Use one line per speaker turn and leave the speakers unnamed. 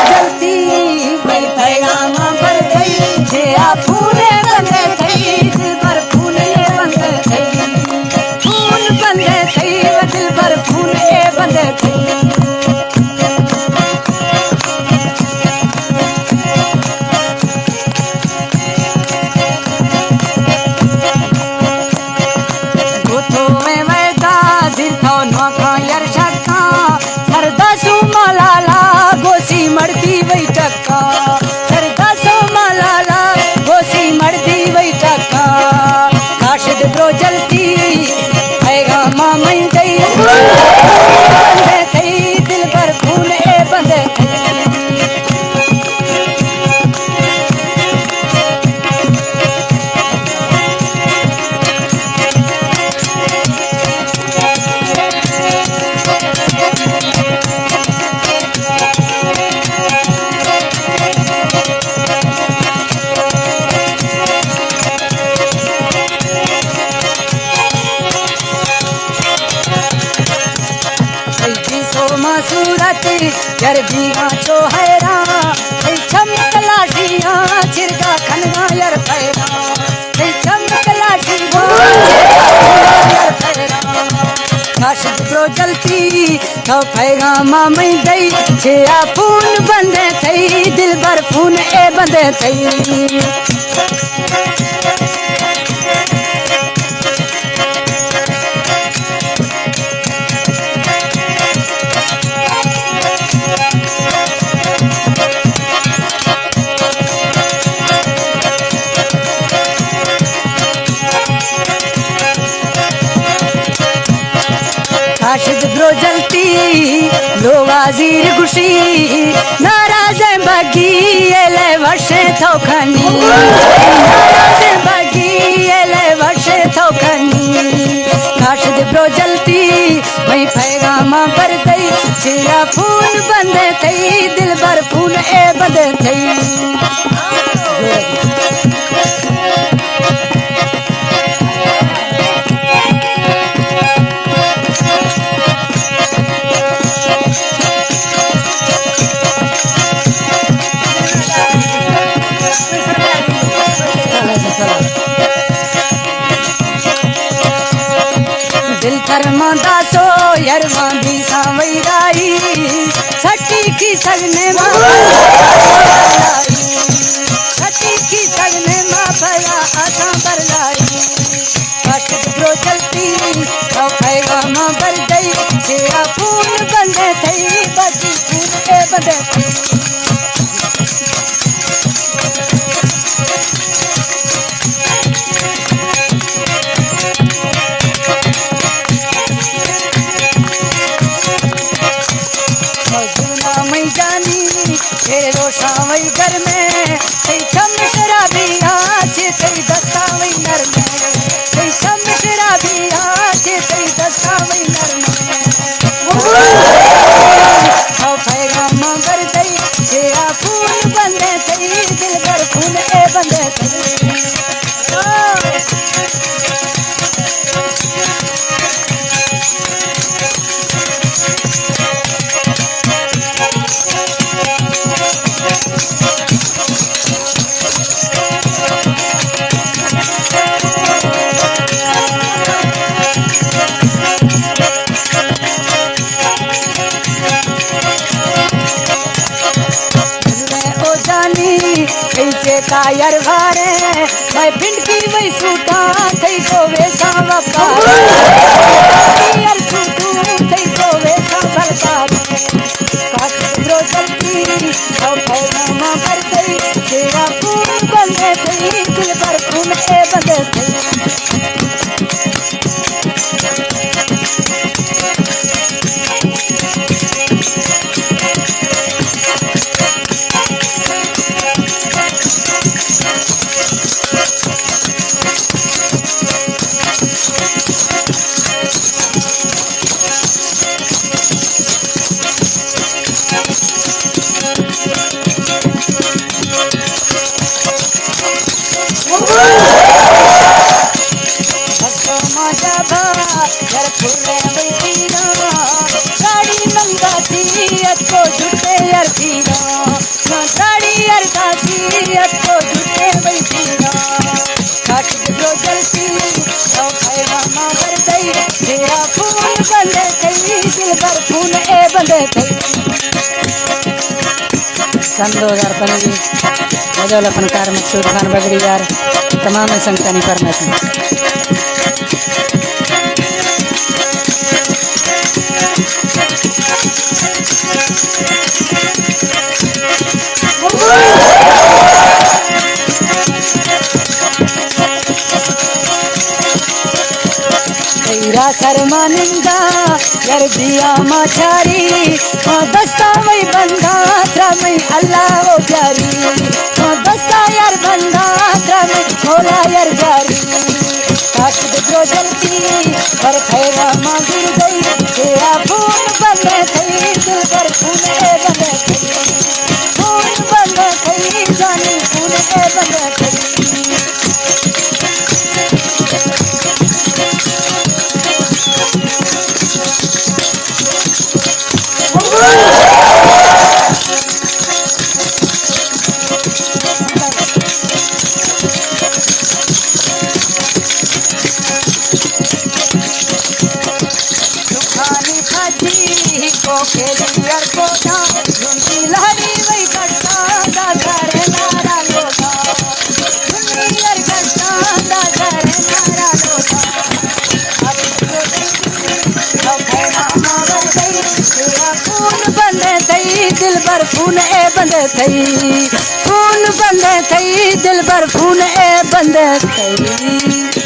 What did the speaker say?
जलती भाई पैगाम पर गई छे आ फूले बंदे थई दिल पर फूले बंदे थई फूल बंदे थई दिल पर फूले बंदे थई मर्दी वही टक्का सरदासो मलाला गोसी मर्दी वही टक्का काशिद ब्रो जलती आएगा मामई गई बंदे थई दिल पर फूले बंदे सूरत गरबी आँचो हैरा चमकला शिया छिरका खनवा यार पैरा चमकला शिया काशिद ब्रो जलती तो पैगाम में गई छे आ फूल बंदे थई दिल भर फूल ए बंदे थई काशिद ब्रो जलती लो वाजीर गुशी नाराज बगी एले वर्षे थोखनी नाराज बगी एले वर्षे थोखनी काशिद ब्रो जलती वही पैगाम पर गई छिया फूल बंदे थई दिल भर फूल ए बंदे थई दिल करमांदा सो यरवा भी सावई राई सटी की सगने सटी की सगने माँ भया आसा बरलाई काशिद ब्रो जलती तो पैगाम बर गई छेड़ा फूल बंदे थई बची फूल ए बंदे थई रोशावई घर में छम शराबी आछे तई दस्तावई नर में छम शराबी आछे तई दस्तावई नर में पैगाम बर गई छेड़ा फूल बंदे थई दिल भर फूल ए बंदे थई कायर वारे मैं पिंड की वही सूटा थई तो वैसा वफा यार सूटू थई तो वैसा भरता काशिद ब्रो जलती तो पैगाम पर गई तेरा फूल बंदे थई दिल पर फूल ए बंदे थई गाड़ी मंगा थी झूठे यार पीरा ना दाढ़ी यार कासी अतो झूठे वही पीरा काट दो जलती तो खैरा मां कर दई तेरा खून बंदे थई दिल पर खून ए बंदे थई। सन 2015 बजौल फनकार मकसूद खान बगड़ी यार तमाम संगतानी फरमाइश तेरा शर्मानिंदा यार दिया माछारी दस्ता वही बंदा त्रमई अल्लाह वो प्यारी दस्ता यार बंदा त्रमई भोला यार प्यारी काट दो जलती पर खैरा मां गिर गई तेरा खून बंदे थई दिल पर खून ए बंदे थई खून बंदे थई जानी खून ए बंदे थई। दिल पर खून ए बंदे थई खून बंदे थई दिल पर खून ए बंदे थई।